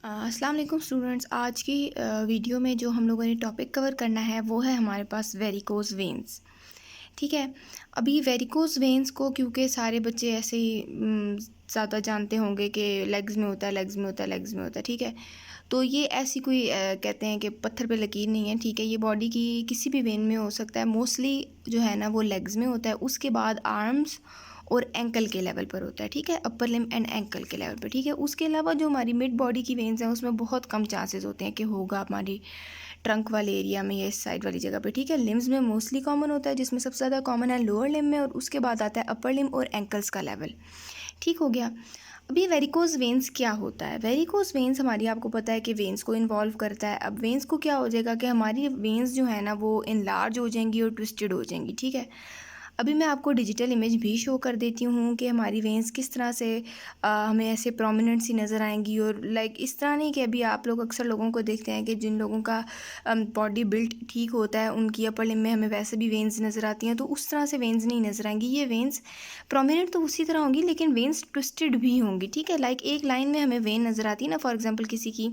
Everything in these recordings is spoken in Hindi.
अस्सलाम वालेकुम स्टूडेंट्स। आज की वीडियो में जो हम लोगों ने टॉपिक कवर करना है वो है हमारे पास वेरिकोज वेन्स। ठीक है। अभी वेरिकोज वेन्स को क्योंकि सारे बच्चे ऐसे ही ज़्यादा जानते होंगे कि लेग्स में होता है, लेग्स में होता है, लेग्स में होता है। ठीक है। तो ये ऐसी कोई कहते हैं कि पत्थर पे लकीर नहीं है। ठीक है। ये बॉडी की किसी भी वेन में हो सकता है। मोस्टली जो है ना वो लेग्स में होता है, उसके बाद आर्म्स और एंकल के लेवल पर होता है। ठीक है। अपर लिम एंड एंकल के लेवल पर। ठीक है। उसके अलावा जो हमारी मिड बॉडी की वेन्स हैं उसमें बहुत कम चांसेस होते हैं कि होगा हमारी ट्रंक वाले एरिया में या इस साइड वाली जगह पे। ठीक है। लिम्स में मोस्टली कॉमन होता है, जिसमें सबसे ज़्यादा कॉमन है लोअर लिम में, और उसके बाद आता है अपर लिम और एंकल्स का लेवल। ठीक हो गया। अभी वेरिकोज वेन्स क्या होता है? वेरिकोज वेन्स हमारी, आपको पता है कि वेन्स को इन्वॉल्व करता है। अब वेन्स को क्या हो जाएगा कि हमारी वेन्स जो है ना वो इनलार्ज हो जाएंगी और ट्विस्टेड हो जाएंगी। ठीक है। अभी मैं आपको डिजिटल इमेज भी शो कर देती हूँ कि हमारी वेन्स किस तरह से हमें ऐसे प्रोमिनेंट सी नज़र आएंगी। और लाइक इस तरह नहीं कि अभी आप लोग अक्सर लोगों को देखते हैं कि जिन लोगों का बॉडी बिल्ट ठीक होता है उनकी अपर लिम में हमें वैसे भी वेन्स नज़र आती हैं, तो उस तरह से वेन्स नहीं नज़र आएंगी। ये वेन्स प्रोमिनेंट तो उसी तरह होंगी लेकिन वेन्स ट्विस्टेड भी होंगी। ठीक है। लाइक एक लाइन में हमें वेन नज़र आती है ना, फॉर एग्जांपल किसी की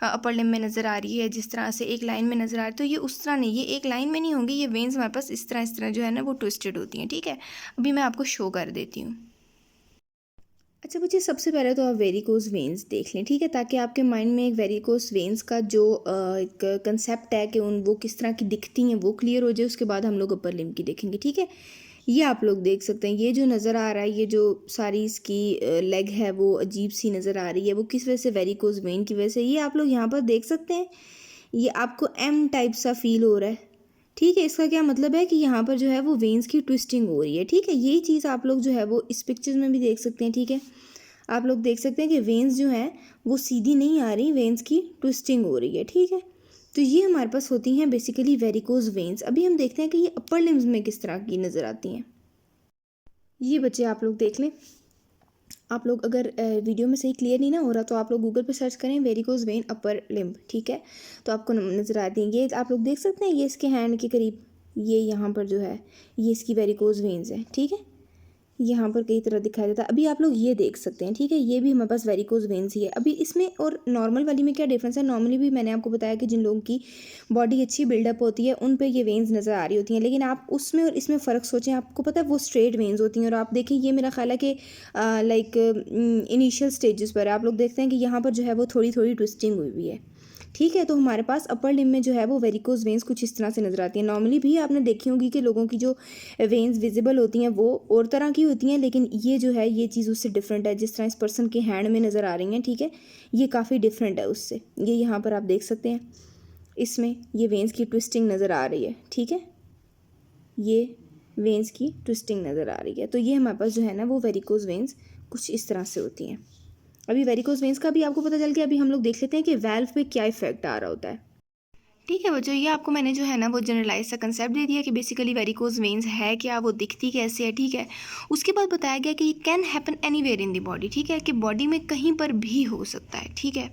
अपर लिम में नज़र आ रही है, जिस तरह से एक लाइन में नज़र आ रही है, तो ये उस तरह नहीं, ये एक लाइन में नहीं होंगी। ये वेन्स हमारे पास इस तरह जो है ना वो ट्विस्टेड होती हैं। ठीक है। अभी मैं आपको शो कर देती हूँ। अच्छा बच्चे, सबसे पहले तो आप वेरिकोज वेन्स देख लें। ठीक है। ताकि आपके माइंड में एक वेरिकोज वेन्स का जो एक कंसेप्ट है कि उन वो किस तरह की दिखती हैं वो क्लियर हो जाए। उसके बाद हम लोग अपर लिम की देखेंगे। ठीक है। ये आप लोग देख सकते हैं, ये जो नज़र आ रहा है, ये जो सारी इसकी लेग है वो अजीब सी नज़र आ रही है। वो किस वजह से? वेरिकोज वेन की वजह से। ये आप लोग यहाँ पर देख सकते हैं, ये आपको एम टाइप सा फील हो रहा है। ठीक है। इसका क्या मतलब है कि यहाँ पर जो है वो वेन्स की ट्विस्टिंग हो रही है। ठीक है। यही चीज़ आप लोग जो है वो इस पिक्चर में भी देख सकते हैं। ठीक है। आप लोग देख सकते हैं कि वेन्स जो हैं वो सीधी नहीं आ रही, वेन्स की ट्विस्टिंग हो रही है। ठीक है। तो ये हमारे पास होती हैं बेसिकली वेरिकोज वेन्स। अभी हम देखते हैं कि ये अपर लिम्स में किस तरह की नज़र आती हैं। ये बच्चे आप लोग देख लें। आप लोग अगर वीडियो में सही क्लियर नहीं ना हो रहा तो आप लोग गूगल पे सर्च करें वेरिकोज वेन अपर लिम्ब। ठीक है। तो आपको नज़र आती हैं। ये आप लोग देख सकते हैं, ये इसके हैंड के करीब, ये यहाँ पर जो है ये इसकी वेरिकोज वेन्स हैं। ठीक है। यहाँ पर कई तरह दिखाई देता है। अभी आप लोग ये देख सकते हैं। ठीक है। ये भी हमारे पास वेरिकोज वेन्स ही है। अभी इसमें और नॉर्मल वाली में क्या डिफरेंस है? नॉर्मली भी मैंने आपको बताया कि जिन लोगों की बॉडी अच्छी बिल्डअप होती है उन पे ये वेन्स नज़र आ रही होती हैं, लेकिन आप उसमें और इसमें फ़र्क सोचें। आपको पता है वो स्ट्रेट वेन्स होती हैं, और आप देखें ये मेरा ख्याल है कि लाइक इनिशियल स्टेजेस पर आप लोग देखते हैं कि यहाँ पर जो है वो थोड़ी थोड़ी ट्विस्टिंग हुई हुई है। ठीक है। तो हमारे पास अपर लिम में जो है वो वेरिकोज वेन्स कुछ इस तरह से नज़र आती हैं। नॉर्मली भी आपने देखी होगी कि लोगों की जो वेन्स विजिबल होती हैं वो और तरह की होती हैं, लेकिन ये जो है ये चीज़ उससे डिफरेंट है। जिस तरह इस पर्सन के हैंड में नज़र आ रही हैं, ठीक है, ये काफ़ी डिफरेंट है उससे। ये यहाँ पर आप देख सकते हैं, इसमें ये वेन्स की ट्विस्टिंग नज़र आ रही है। ठीक है। ये वेन्स की ट्विस्टिंग नज़र आ रही है। तो ये हमारे पास जो है ना वो वेरिकोज वेन्स कुछ इस तरह से होती हैं। अभी वेरिकोज वेन्स का भी आपको पता चल गया। अभी हम लोग देख लेते हैं कि वाल्व पे क्या इफेक्ट आ रहा होता है। ठीक है बच्चों, ये आपको मैंने जो है ना वो जनरलाइज सा कंसेप्ट दे दिया कि बेसिकली वेरिकोज वेन्स है क्या, वो दिखती कैसे है। ठीक है। उसके बाद बताया गया कि ये can happen anywhere in the body. ठीक है। कि बॉडी में कहीं पर भी हो सकता है। ठीक है।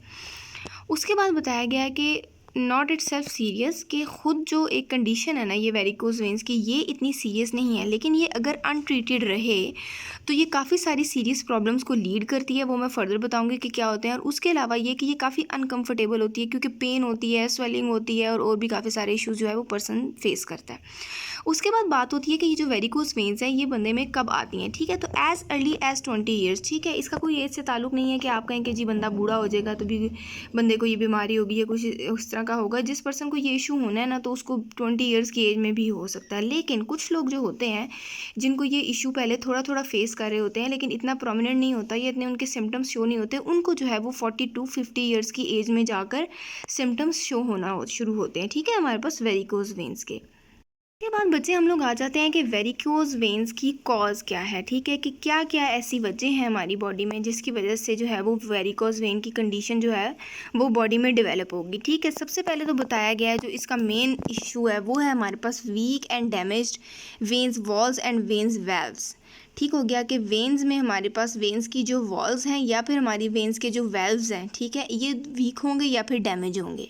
उसके बाद बताया गया है कि नॉट इट सेल्फ सीरियस, कि खुद जो एक कंडीशन है ना ये वेरिकोज वेन्स की, ये इतनी सीरियस नहीं है, लेकिन ये अगर अनट्रीटेड रहे तो ये काफ़ी सारी सीरियस प्रॉब्लम्स को लीड करती है। वो मैं फर्दर बताऊंगी कि क्या होते हैं। और उसके अलावा ये कि ये काफ़ी अनकंफर्टेबल होती है, क्योंकि पेन होती है, स्वेलिंग होती है, और भी काफ़ी सारे इश्यूज जो है वो पर्सन फेस करता है। उसके बाद बात होती है कि ये जो वेरिकोज वेन्स हैं ये बंदे में कब आती हैं। ठीक है। तो एज़ अर्ली एज़ 20 ईयर्स। ठीक है। इसका कोई एज से ताल्लुक नहीं है कि आप कहें कि जी बंदा बूढ़ा हो जाएगा तो भी बंदे को ये बीमारी होगी या कुछ उस तरह का होगा। जिस पर्सन को ये इशू होना है ना तो उसको 20 ईयर्स की एज में भी हो सकता है। लेकिन कुछ लोग जो होते हैं जिनको ये इशू पहले थोड़ा थोड़ा फेस कर रहे होते हैं, लेकिन इतना प्रोमिनेंट नहीं होता, ये इतने उनके सिम्टम्स शो नहीं होते, उनको जो है वो 40 to 50 ईयर्स की एज में जाकर सिम्टम्स शो होना शुरू होते हैं। ठीक है। हमारे पास वेरिकोज वेन्स के बाद बच्चे हम लोग आ जाते हैं कि वेरिकोज वेन्स की कॉज क्या है। ठीक है। कि क्या क्या ऐसी वजह हैं हमारी बॉडी में जिसकी वजह से जो है वो वेरिकोज वेन की कंडीशन जो है वो बॉडी में डेवलप होगी। ठीक है। सबसे पहले तो बताया गया है जो इसका मेन इशू है वो है हमारे पास weak and damaged veins walls and veins valves. ठीक हो गया कि वेन्स में हमारे पास वेन्स की जो वॉल्स हैं या फिर हमारी वेन्स के जो वेल्व्स हैं, ठीक है, ये वीक होंगे या फिर डैमेज होंगे।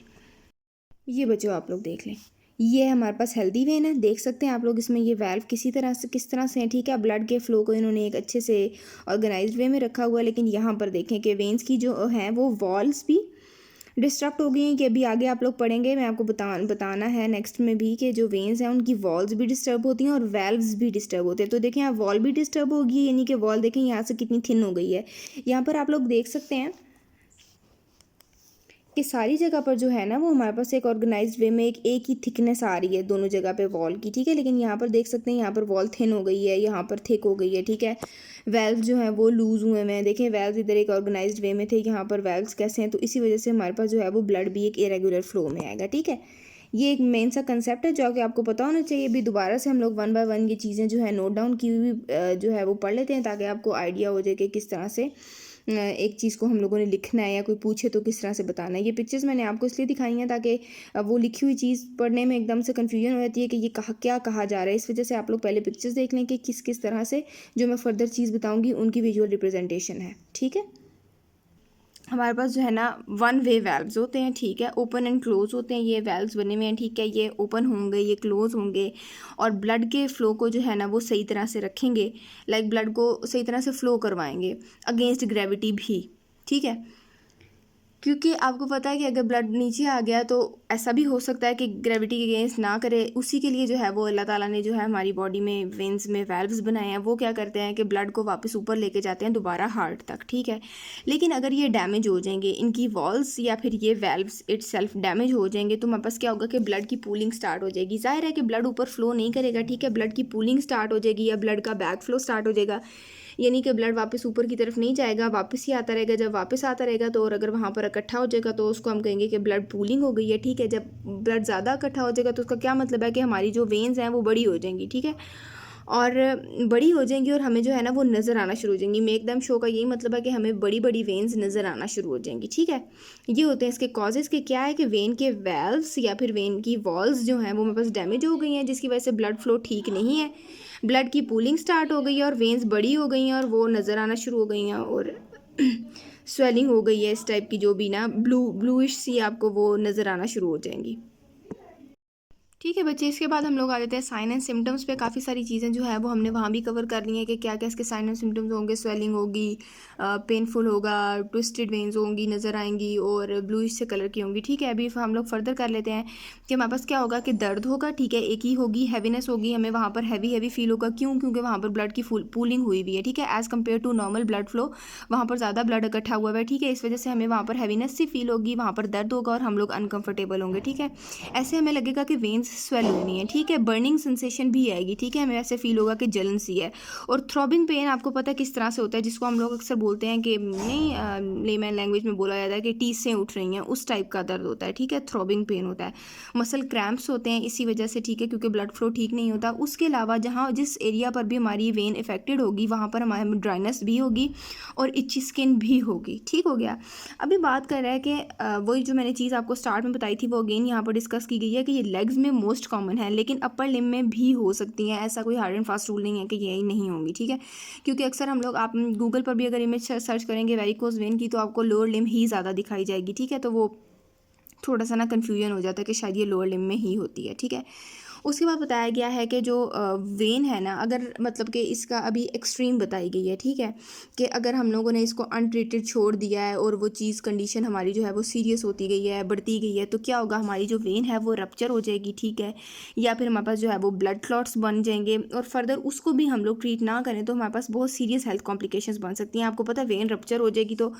ये बच्चों आप लोग देख लें, ये हमारे पास हेल्दी वेन है। देख सकते हैं आप लोग इसमें ये वाल्व किसी तरह से किस तरह से है। ठीक है। ब्लड के फ्लो को इन्होंने एक अच्छे से ऑर्गेनाइज्ड वे में रखा हुआ है। लेकिन यहाँ पर देखें कि वेन्स की जो है वो वॉल्स भी डिस्टर्ब हो गई हैं कि अभी आगे आप लोग पढ़ेंगे, मैं आपको बताना है नेक्स्ट में भी कि जो वेन्स हैं उनकी वॉल्स भी डिस्टर्ब होती हैं और वेल्व्स भी डिस्टर्ब होते हैं। तो देखें यहाँ वॉल भी डिस्टर्ब होगी, यानी कि वॉल देखें यहाँ से कितनी थिन हो गई है। यहाँ पर आप लोग देख सकते हैं कि सारी जगह पर जो है ना वो हमारे पास एक ऑर्गेनाइज्ड वे में एक ही थिकनेस आ रही है दोनों जगह पे वॉल की, ठीक है। लेकिन यहाँ पर देख सकते हैं यहाँ पर वॉल थिन हो गई है, यहाँ पर थिक हो गई है, ठीक है। वेल्व जो है वो लूज़ हुए हैं, देखें वेल्व इधर एक ऑर्गेनाइज्ड वे में थे, यहाँ पर वेल्व्स कैसे हैं, तो इसी वजह से हमारे पास जो है वो ब्लड भी एक इरेगुलर फ्लो में आएगा, ठीक है। ये एक मेन सा कंसेप्ट है जो कि आपको पता होना चाहिए। अभी दोबारा से हम लोग 1 बाय 1 ये चीज़ें जो है नोट डाउन की हुई जो है वो पढ़ लेते हैं, ताकि आपको आइडिया हो जाए कि किस तरह से एक चीज़ को हम लोगों ने लिखना है या कोई पूछे तो किस तरह से बताना है। ये पिक्चर्स मैंने आपको इसलिए दिखाई हैं ताकि वो लिखी हुई चीज़ पढ़ने में एकदम से कन्फ्यूजन हो जाती है कि ये क्या कहा जा रहा है। इस वजह से आप लोग पहले पिक्चर्स देख लें कि किस किस तरह से जो मैं फर्दर चीज़ बताऊँगी उनकी विजुअल रिप्रेजेंटेशन है, ठीक है। हमारे पास जो है ना 1 वे वेल्व्स होते हैं, ठीक है, ओपन एंड क्लोज होते हैं, ये वेल्व्स बने हुए हैं, ठीक है। ये ओपन होंगे, ये क्लोज होंगे और ब्लड के फ़्लो को जो है ना वो सही तरह से रखेंगे, लाइक ब्लड को सही तरह से फ़्लो करवाएंगे अगेंस्ट ग्रेविटी भी, ठीक है। क्योंकि आपको पता है कि अगर ब्लड नीचे आ गया तो ऐसा भी हो सकता है कि ग्रेविटी के अगेंस्ट ना करे। उसी के लिए जो है वो अल्लाह ताला ने जो है हमारी बॉडी में वेन्स में वेल्व्स बनाए हैं, वो क्या करते हैं कि ब्लड को वापस ऊपर लेके जाते हैं दोबारा हार्ट तक, ठीक है। लेकिन अगर ये डैमेज हो जाएंगे, इनकी वॉल्स या फिर ये वेल्व्स इटसेल्फ डैमेज हो जाएंगे, तो हमारे पास क्या होगा कि ब्लड की पूलिंग स्टार्ट हो जाएगी। जाहिर है कि ब्लड ऊपर फ्लो नहीं करेगा, ठीक है, ब्लड की पूलिंग स्टार्ट हो जाएगी या ब्लड का बैक फ्लो स्टार्ट हो जाएगा, यानी कि ब्लड वापस ऊपर की तरफ नहीं जाएगा, वापस ही आता रहेगा। जब वापस आता रहेगा तो और अगर वहाँ पर इकट्ठा हो जाएगा तो उसको हम कहेंगे कि ब्लड पूलिंग हो गई है, ठीक है। जब ब्लड ज़्यादा इकट्ठा हो जाएगा तो उसका क्या मतलब है कि हमारी जो वेन्स हैं वो बड़ी हो जाएंगी, ठीक है, और बड़ी हो जाएंगी और हमें जो है ना वो नज़र आना शुरू हो जाएंगी। मेक देम शो का यही मतलब है कि हमें बड़ी बड़ी वेन्स नज़र आना शुरू हो जाएंगी, ठीक है। ये होते हैं इसके कॉजेज़ के, क्या है कि वेन के वेल्व्स या फिर वेन की वॉल्स जो हैं वो मेरे पास डैमेज हो गई हैं, जिसकी वजह से ब्लड फ्लो ठीक नहीं है, ब्लड की पूलिंग स्टार्ट हो गई है और वेन्स बड़ी हो गई हैं और वो नज़र आना शुरू हो गई हैं और स्वेलिंग हो गई है इस टाइप की, जो भी ना ब्लूइश सी आपको वो नज़र आना शुरू हो जाएंगी, ठीक है बच्चे। इसके बाद हम लोग आ जाते हैं साइन एंड सिम्टम्स पे। काफ़ी सारी चीज़ें जो है वो हमने वहाँ भी कवर कर ली हैं कि क्या क्या इसके साइन एंड सिम्टम्स होंगे। स्वेलिंग होगी, पेनफुल होगा, ट्विस्टेड वेन्स होंगी, नज़र आएंगी और ब्लूइश से कलर की होंगी, ठीक है। अभी हम लोग फर्दर कर लेते हैं कि हमारे पास क्या होगा कि दर्द होगा, ठीक है, एक ही होगी, हैवीनेस होगी, हमें वहाँ पर हैवी फील होगा। क्यों? क्योंकि वहाँ पर ब्लड की पूलिंग हुई हुई है, ठीक है, as compared to normal blood flow वहाँ पर ज़्यादा ब्लड इकट्ठा हुआ है, ठीक है। इस वजह से हमें वहाँ पर हैवीनेस सी फील होगी, वहाँ पर दर्द होगा और हम लोग अनकम्फर्टेबल होंगे, ठीक है। ऐसे हमें लगेगा कि वेन्स स्वेल हुई हैं, ठीक है। बर्निंग सेंसेशन भी आएगी, ठीक है, हमें ऐसे फील होगा कि जलन सी है। और थ्रॉबिंग पेन आपको पता है किस तरह से होता है, जिसको हम लोग अक्सर बोलते हैं कि नहीं, लेमैन लैंग्वेज में बोला जाता है कि टीसें उठ रही हैं, उस टाइप का दर्द होता है, ठीक है, थ्रॉबिंग पेन होता है। मसल क्रैम्प्स होते हैं इसी वजह से, ठीक है, क्योंकि ब्लड फ्लो ठीक नहीं होता। उसके अलावा जिस एरिया पर भी हमारी वेन इफेक्टेड होगी वहाँ पर हमारे ड्राइनेस भी होगी और इच्ची स्किन भी होगी, ठीक हो गया। अभी बात कर रहा है कि वही जो मैंने चीज़ आपको स्टार्ट में बताई थी वो अगेन यहाँ पर डिस्कस की गई है कि ये लेग्स में मोस्ट कॉमन है, लेकिन अपर लिम में भी हो सकती हैं। ऐसा कोई हार्ड एंड फास्ट रूल नहीं है कि यही नहीं होंगी, ठीक है, क्योंकि अक्सर हम लोग आप गूगल पर भी अगर इमेज सर्च करेंगे वेरिकोज वेन की तो आपको लोअर लिम ही ज़्यादा दिखाई जाएगी, ठीक है। तो वो थोड़ा सा ना कन्फ्यूजन हो जाता है कि शायद ये लोअर लिम में ही होती है, ठीक है। उसके बाद बताया गया है कि जो वेन है ना, अगर मतलब कि इसका अभी एक्सट्रीम बताई गई है, ठीक है, कि अगर हम लोगों ने इसको अनट्रीटेड छोड़ दिया है और वो चीज़ कंडीशन हमारी जो है वो सीरियस होती गई है, बढ़ती गई है, तो क्या होगा, हमारी जो वेन है वो रप्चर हो जाएगी, ठीक है, या फिर हमारे पास जो है वो ब्लड क्लॉट्स बन जाएंगे और फर्दर उसको भी हम लोग ट्रीट ना करें तो हमारे पास बहुत सीरियस हेल्थ कॉम्प्लिकेशंस बन सकती हैं। आपको पता है वेन रप्चर हो जाएगी तो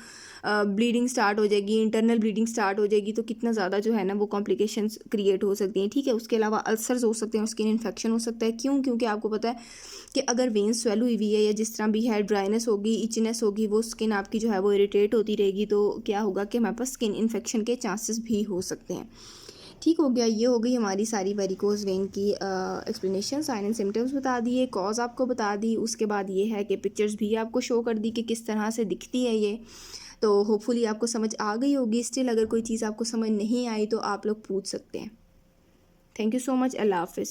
ब्लीडिंग स्टार्ट हो जाएगी, इंटरनल ब्लीडिंग स्टार्ट हो जाएगी, तो कितना ज़्यादा जो है ना वो कॉम्प्लिकेशंस क्रिएट हो सकती हैं, ठीक है। उसके अलावा अल्सर्स हो सकते हैं और स्किन इन्फेक्शन हो सकता है। क्यों? क्योंकि आपको पता है कि अगर वेन स्वेल हुई हुई है या जिस तरह भी है, ड्राइनेस होगी, इचनेस होगी, वो स्किन आपकी जो है वो इरिटेट होती रहेगी, तो क्या होगा कि हमारे पास स्किन इन्फेक्शन के चांसेस भी हो सकते हैं, ठीक हो गया। ये हो गई हमारी सारी वेरिकोज वेन की एक्सप्लेनेशन। साइन एंड सिम्टम्स बता दिए, कॉज आपको बता दी, उसके बाद ये है कि पिक्चर्स भी आपको शो कर दी कि किस तरह से दिखती है ये। तो होपफुली आपको समझ आ गई होगी। स्टिल अगर कोई चीज़ आपको समझ नहीं आई तो आप लोग पूछ सकते हैं। Thank you so much. अल्लाह हाफिज़।